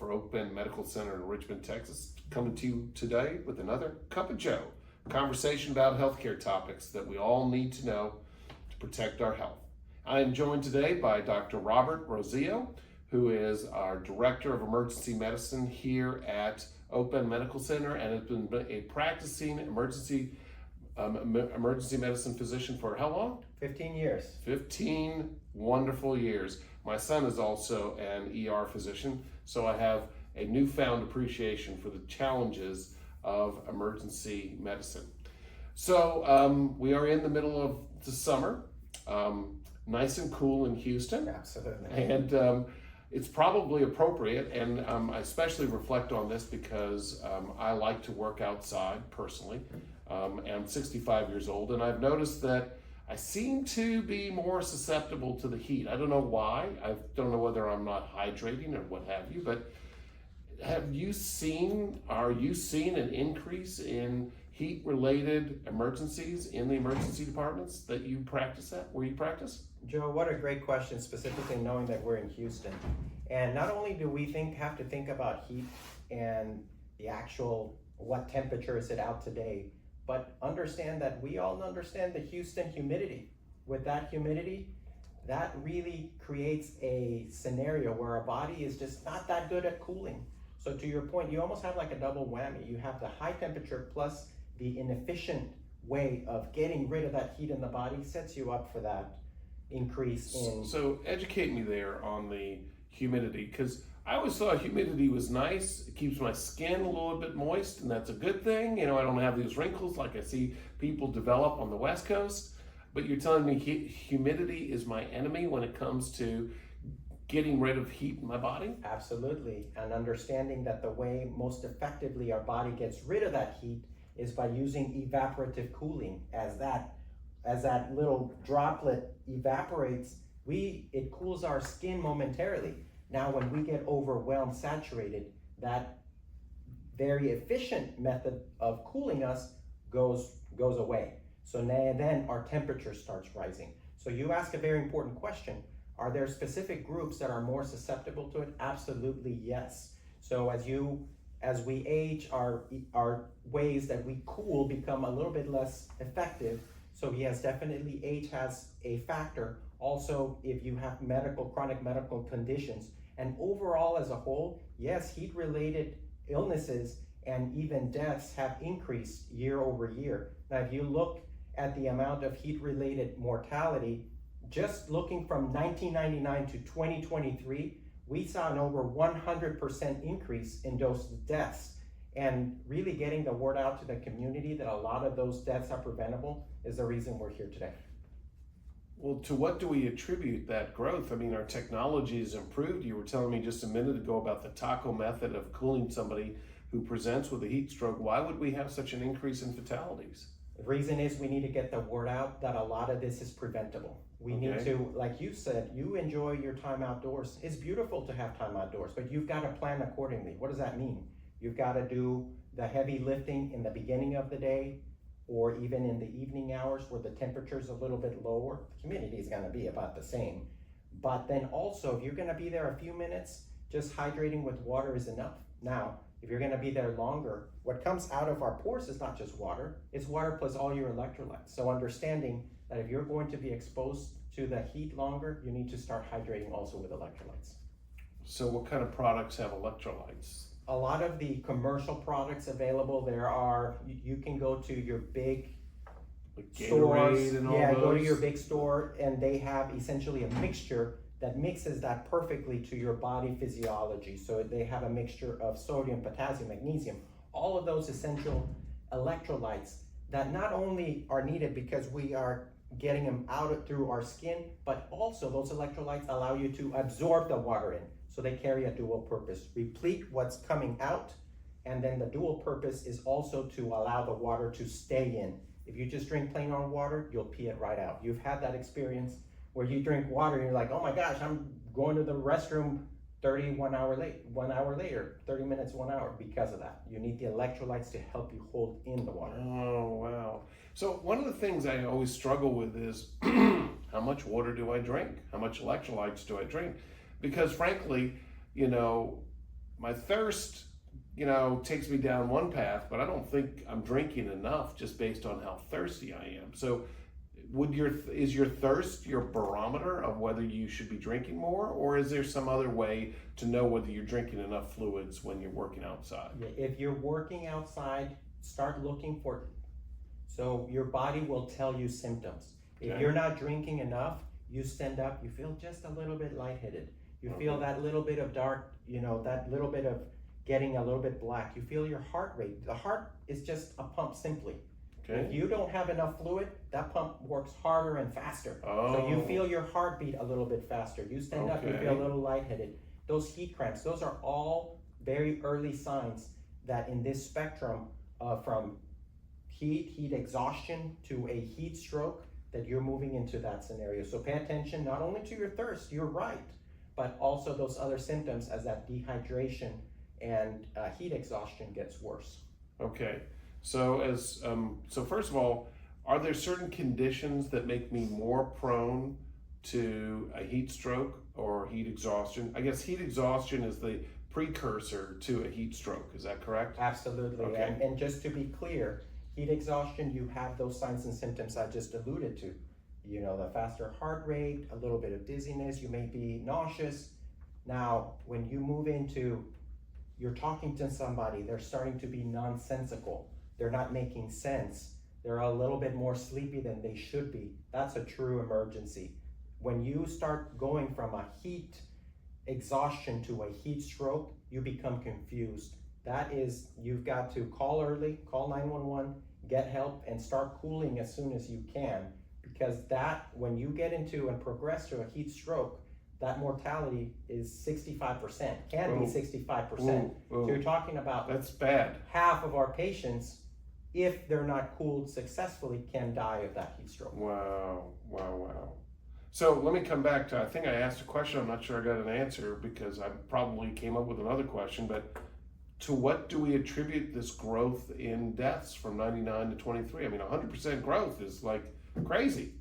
for OakBend Medical Center in Richmond, Texas, coming to you today with another Cup of Joe, conversation about healthcare topics that we all need to know to protect our health. I am joined today by Dr. Robert Rosillo, who is our Director of Emergency Medicine here at OakBend Medical Center and has been a practicing emergency medicine physician for how long? 15 years. 15 wonderful years. My son is also an ER physician, so I have a newfound appreciation for the challenges of emergency medicine. So we are in the middle of the summer, nice and cool in Houston. Absolutely. And it's probably appropriate, and I especially reflect on this because I like to work outside personally. I'm 65 years old, and I've noticed that I seem to be more susceptible to the heat. I don't know why. I don't know whether I'm not hydrating or what have you, but are you seeing an increase in heat-related emergencies in the emergency departments that you practice at, where you practice? Joe, what a great question, specifically knowing that we're in Houston. And not only do we have to think about heat and the actual, what temperature is it out today, but understand that we all understand the Houston humidity. With that humidity, that really creates a scenario where our body is just not that good at cooling. So to your point, you almost have like a double whammy. You have the high temperature plus the inefficient way of getting rid of that heat in the body sets you up for that increase in... So educate me there on the humidity, because I always thought humidity was nice. It keeps my skin a little bit moist, and that's a good thing. You know, I don't have these wrinkles like I see people develop on the West Coast. But you're telling me humidity is my enemy when it comes to getting rid of heat in my body? Absolutely. And understanding that the way most effectively our body gets rid of that heat is by using evaporative cooling. As that little droplet evaporates, it cools our skin momentarily. Now, when we get overwhelmed, saturated, that very efficient method of cooling us goes away. So then our temperature starts rising. So you ask a very important question. Are there specific groups that are more susceptible to it? Absolutely, yes. So as we age, our ways that we cool become a little bit less effective. So yes, definitely age has a factor. Also, if you have chronic medical conditions, and overall as a whole, yes, heat-related illnesses and even deaths have increased year over year. Now, if you look at the amount of heat-related mortality, just looking from 1999 to 2023, we saw an over 100% increase in those deaths. And really getting the word out to the community that a lot of those deaths are preventable is the reason we're here today. Well, to what do we attribute that growth? I mean, our technology has improved. You were telling me just a minute ago about the taco method of cooling somebody who presents with a heat stroke. Why would we have such an increase in fatalities? The reason is we need to get the word out that a lot of this is preventable. We need to, like you said, you enjoy your time outdoors. It's beautiful to have time outdoors, but you've got to plan accordingly. What does that mean? You've got to do the heavy lifting in the beginning of the day, or even in the evening hours where the temperature is a little bit lower. The humidity is going to be about the same. But then also, if you're going to be there a few minutes, just hydrating with water is enough. Now, if you're going to be there longer, what comes out of our pores is not just water, it's water plus all your electrolytes. So understanding that if you're going to be exposed to the heat longer, you need to start hydrating also with electrolytes. So what kind of products have electrolytes? A lot of the commercial products available, you can go to your big stores. And all those. Go to your big store, and they have essentially a mixture that mixes that perfectly to your body physiology. So they have a mixture of sodium, potassium, magnesium, all of those essential electrolytes that not only are needed because we are getting them out through our skin, but also those electrolytes allow you to absorb the water in. So they carry a dual purpose, replete what's coming out, and then the dual purpose is also to allow the water to stay in. If you just drink plain old water, you'll pee it right out. You've had that experience where you drink water and you're like, oh my gosh, I'm going to the restroom 1 hour later, 30 minutes, 1 hour because of that. You need the electrolytes to help you hold in the water. Oh, wow. So one of the things I always struggle with is how much water do I drink? How much electrolytes do I drink? Because frankly, you know, my thirst, takes me down one path, but I don't think I'm drinking enough just based on how thirsty I am. So is your thirst your barometer of whether you should be drinking more, or is there some other way to know whether you're drinking enough fluids when you're working outside? If you're working outside, start looking for, so your body will tell you symptoms. If Okay. you're not drinking enough, you stand up, you feel just a little bit lightheaded. You feel that little bit of dark, that little bit of getting a little bit black. You feel your heart rate. The heart is just a pump simply. Okay. If you don't have enough fluid, that pump works harder and faster. Oh. So you feel your heartbeat a little bit faster. You stand up, you Okay. feel a little lightheaded. Those heat cramps, those are all very early signs that in this spectrum from heat exhaustion to a heat stroke, that you're moving into that scenario. So pay attention not only to your thirst, you're right, but also those other symptoms as that dehydration and heat exhaustion gets worse. Okay. So so first of all, are there certain conditions that make me more prone to a heat stroke or heat exhaustion? I guess heat exhaustion is the precursor to a heat stroke. Is that correct? Absolutely. Okay. And just to be clear, heat exhaustion, you have those signs and symptoms I just alluded to. The faster heart rate, a little bit of dizziness, you may be nauseous. Now, when you move into, you're talking to somebody, they're starting to be nonsensical. They're not making sense. They're a little bit more sleepy than they should be. That's a true emergency. When you start going from a heat exhaustion to a heat stroke, you become confused. That is, you've got to call early, call 911, get help, and start cooling as soon as you can. Because when you get into and progress to a heat stroke, that mortality is 65%, can be 65%. So you're talking about That's bad. half of our patients, if they're not cooled successfully, can die of that heat stroke. Wow. So let me come back to, I think I asked a question, I'm not sure I got an answer because I probably came up with another question, but to what do we attribute this growth in deaths from 99 to 23? I mean, 100% growth is like crazy.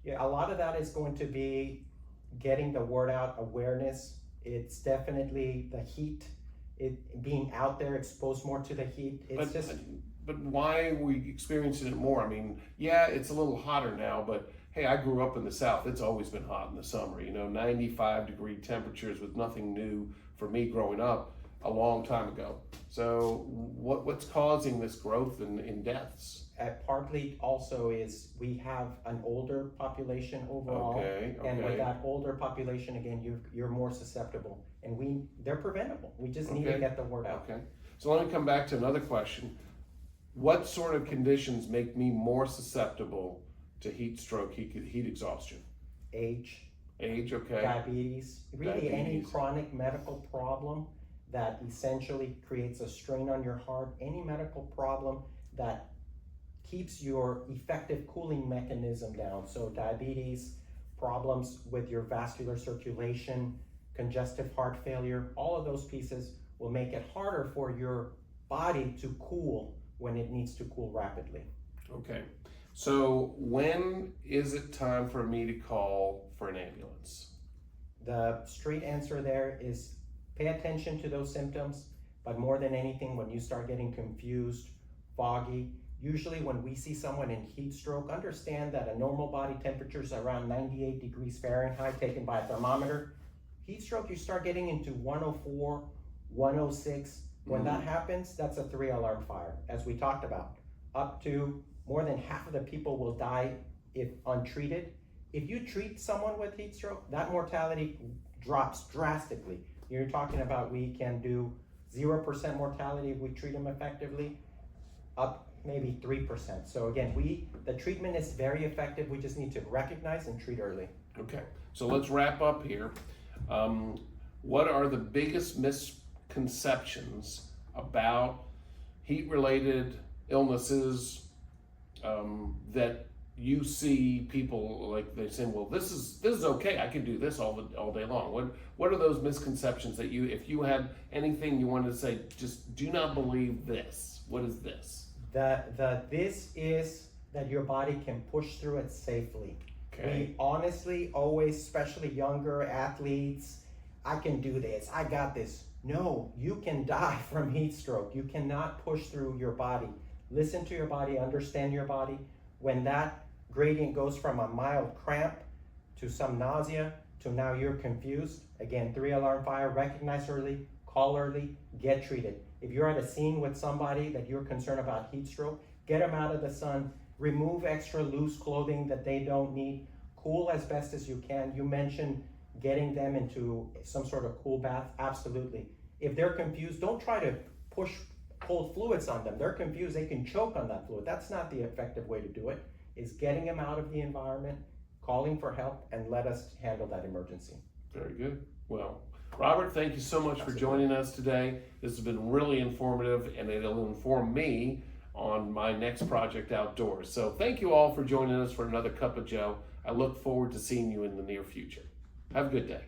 Yeah, a lot of that is going to be getting the word out, awareness. It's definitely the heat, it being out there, exposed more to the heat. But why are we experiencing it more? I mean, yeah, it's a little hotter now, but hey, I grew up in the South. It's always been hot in the summer, 95-degree temperatures was nothing new for me growing up a long time ago. So what's causing this growth in deaths? Partly also is we have an older population overall. And with that older population, again, you're more susceptible. And they're preventable. We just need to get the word out. Okay. So let me come back to another question. What sort of conditions make me more susceptible to heat stroke, heat exhaustion? Age, okay. Diabetes, really any chronic medical problem that essentially creates a strain on your heart, any medical problem that keeps your effective cooling mechanism down. So diabetes, problems with your vascular circulation, congestive heart failure, all of those pieces will make it harder for your body to cool when it needs to cool rapidly. Okay. So when is it time for me to call for an ambulance? The straight answer there is pay attention to those symptoms, but more than anything, when you start getting confused, foggy, usually when we see someone in heat stroke, understand that a normal body temperature is around 98 degrees Fahrenheit taken by a thermometer. Heat stroke, you start getting into 104, 106. When that happens, that's a 3-alarm fire, as we talked about. Up to more than half of the people will die if untreated. If you treat someone with heat stroke, that mortality drops drastically. You're talking about we can do 0% mortality if we treat them effectively, up maybe 3%. So again, the treatment is very effective. We just need to recognize and treat early. Okay, so let's wrap up here. What are the biggest misconceptions about heat-related illnesses that you see people like they say, well, this is okay, I can do this all day long? What are those misconceptions that if you had anything you wanted to say, just do not believe this? What is this? This is that your body can push through it safely. Okay. We honestly always, especially younger athletes, I can do this, I got this. No, you can die from heat stroke. You cannot push through your body. Listen to your body, understand your body. When that gradient goes from a mild cramp to some nausea to now you're confused, again, 3-alarm fire, recognize early, call early, get treated. If you're at a scene with somebody that you're concerned about heat stroke, get them out of the sun, remove extra loose clothing that they don't need, cool as best as you can. You mentioned getting them into some sort of cool bath, absolutely. If they're confused, don't try to push cold fluids on them. They're confused, they can choke on that fluid. That's not the effective way to do it, is getting them out of the environment, calling for help, and let us handle that emergency. Very good. Well, Robert, thank you so much for joining us today. This has been really informative, and it'll inform me on my next project outdoors. So thank you all for joining us for another Cup of Joe. I look forward to seeing you in the near future. Have a good day.